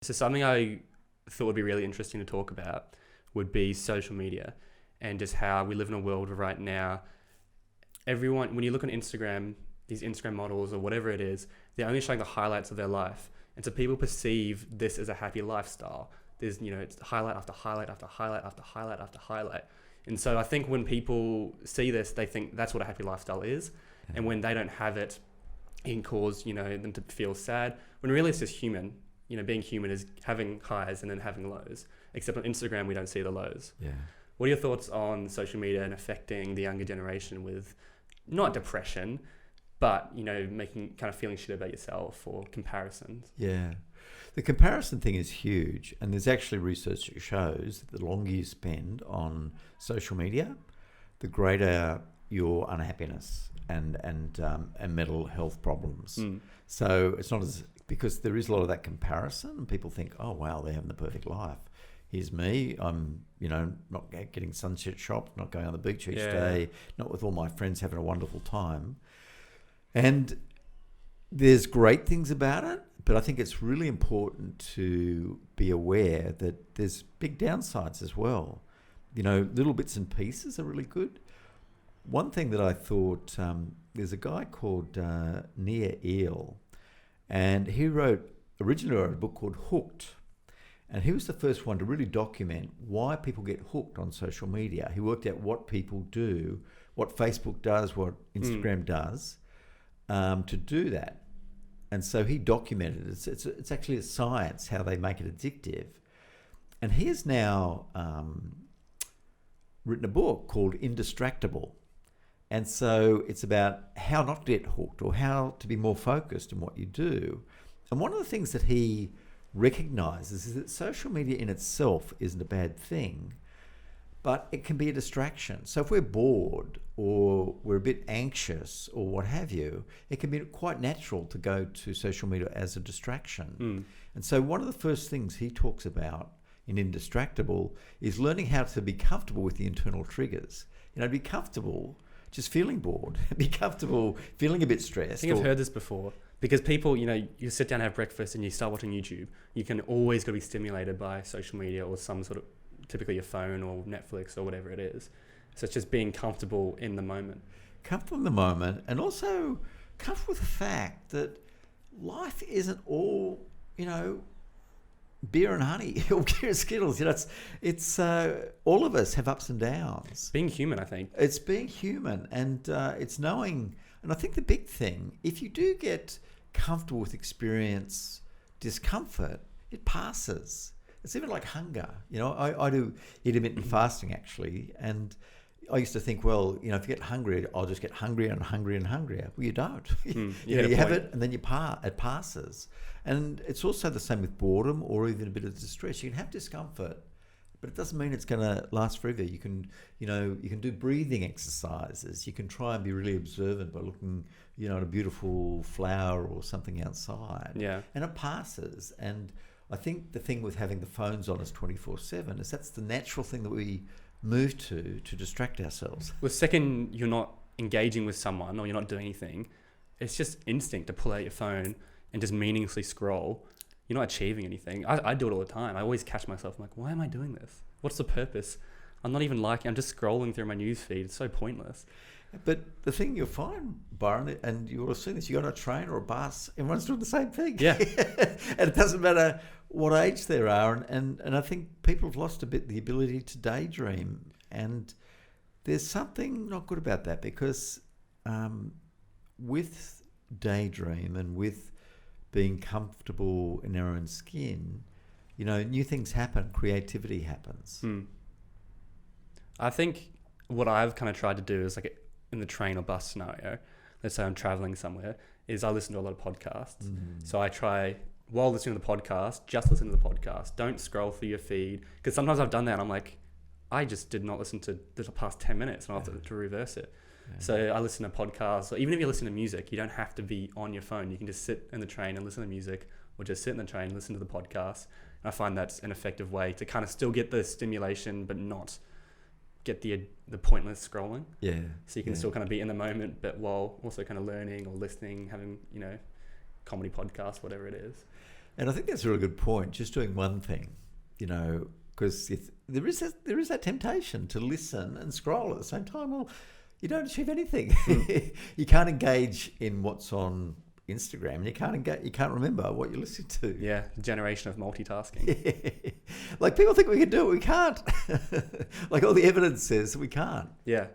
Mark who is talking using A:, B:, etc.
A: So something I thought would be really interesting to talk about would be social media and just how we live in a world right now. Everyone, when you look on Instagram, these Instagram models or whatever it is, they're only showing the highlights of their life. And so people perceive this as a happy lifestyle. There's, it's highlight after highlight after highlight after highlight after highlight. And so I think when people see this, they think that's what a happy lifestyle is. And when they don't have it, it can cause, them to feel sad. When really it's just human. Being human is having highs and then having lows. Except on Instagram, we don't see the lows.
B: Yeah.
A: What are your thoughts on social media and affecting the younger generation with not depression, but, making kind of feeling shit about yourself or comparisons?
B: Yeah. The comparison thing is huge. And there's actually research that shows that the longer you spend on social media, the greater your unhappiness and mental health problems. So it's not because there is a lot of that comparison and people think, oh, wow, they're having the perfect life. Here's me. I'm, not getting sunset shopped, not going on the beach each day, not with all my friends having a wonderful time. And there's great things about it, but I think it's really important to be aware that there's big downsides as well. Little bits and pieces are really good. One thing that I thought, there's a guy called Nia Eel, and he originally wrote a book called Hooked. And he was the first one to really document why people get hooked on social media. He worked out what people do, what Facebook does, what Instagram does, to do that. And so he documented it. It's actually a science, how they make it addictive. And he has now written a book called Indistractable. And so it's about how not to get hooked or how to be more focused in what you do. And one of the things that he recognizes is that social media in itself isn't a bad thing, but it can be a distraction. So if we're bored or we're a bit anxious or what have you, it can be quite natural to go to social media as a distraction. And so one of the first things he talks about in Indistractable is learning how to be comfortable with the internal triggers. Be comfortable just feeling bored, be comfortable feeling a bit stressed.
A: I think I've heard this before. Because people, you sit down and have breakfast and you start watching YouTube, you can always go be stimulated by social media or some sort of, typically your phone or Netflix or whatever it is. So it's just being comfortable in the moment.
B: Comfortable in the moment, and also comfortable with the fact that life isn't all, beer and honey or beer and Skittles. It's all of us have ups and downs.
A: Being human, I think.
B: It's being human, and it's knowing. And I think the big thing, if you do get comfortable with experience discomfort, it passes. It's even like hunger. I do intermittent fasting actually, and I used to think, well, if you get hungry, I'll just get hungrier and hungrier and hungrier. Well, you don't. You have it, and then it passes. And it's also the same with boredom or even a bit of distress. You can have discomfort, but it doesn't mean it's going to last forever. You can do breathing exercises. You can try and be really observant by looking, at a beautiful flower or something outside.
A: Yeah.
B: And it passes. And I think the thing with having the phones on us 24/7 is that's the natural thing that we move to distract ourselves.
A: The second you're not engaging with someone or you're not doing anything, it's just instinct to pull out your phone and just meaninglessly scroll. You're not achieving anything. I do it all the time. I always catch myself. I'm like, why am I doing this? What's the purpose? I'm not even I'm just scrolling through my news feed. It's so pointless.
B: But the thing you'll find, Byron, and you will have seen this, you go on a train or a bus, everyone's doing the same thing.
A: Yeah.
B: And it doesn't matter what age they are. And I think people have lost a bit the ability to daydream. And there's something not good about that because with daydream and with being comfortable in our own skin, new things happen, creativity happens.
A: I think what I've kind of tried to do is like in the train or bus scenario, let's say I'm traveling somewhere, is I listen to a lot of podcasts. So I try, while listening to the podcast, just listen to the podcast. Don't scroll through your feed. Because sometimes I've done that and I'm like, I just did not listen to the past 10 minutes and I'll have to reverse it. So I listen to podcasts, or even if you listen to music, you don't have to be on your phone. You can just sit in the train and listen to music, or just sit in the train and listen to the podcast. And I find that's an effective way to kind of still get the stimulation, but not get the pointless scrolling.
B: Yeah.
A: So you can still kind of be in the moment, but while also kind of learning or listening, having, comedy podcasts, whatever it is.
B: And I think that's a really good point. Just doing one thing, because there is that temptation to listen and scroll at the same time. Well, you don't achieve anything. You can't engage in what's on Instagram, and you can't remember what you're listening to.
A: Yeah, generation of multitasking.
B: Like people think we can do it, we can't. Like all the evidence says we can't.
A: Yeah,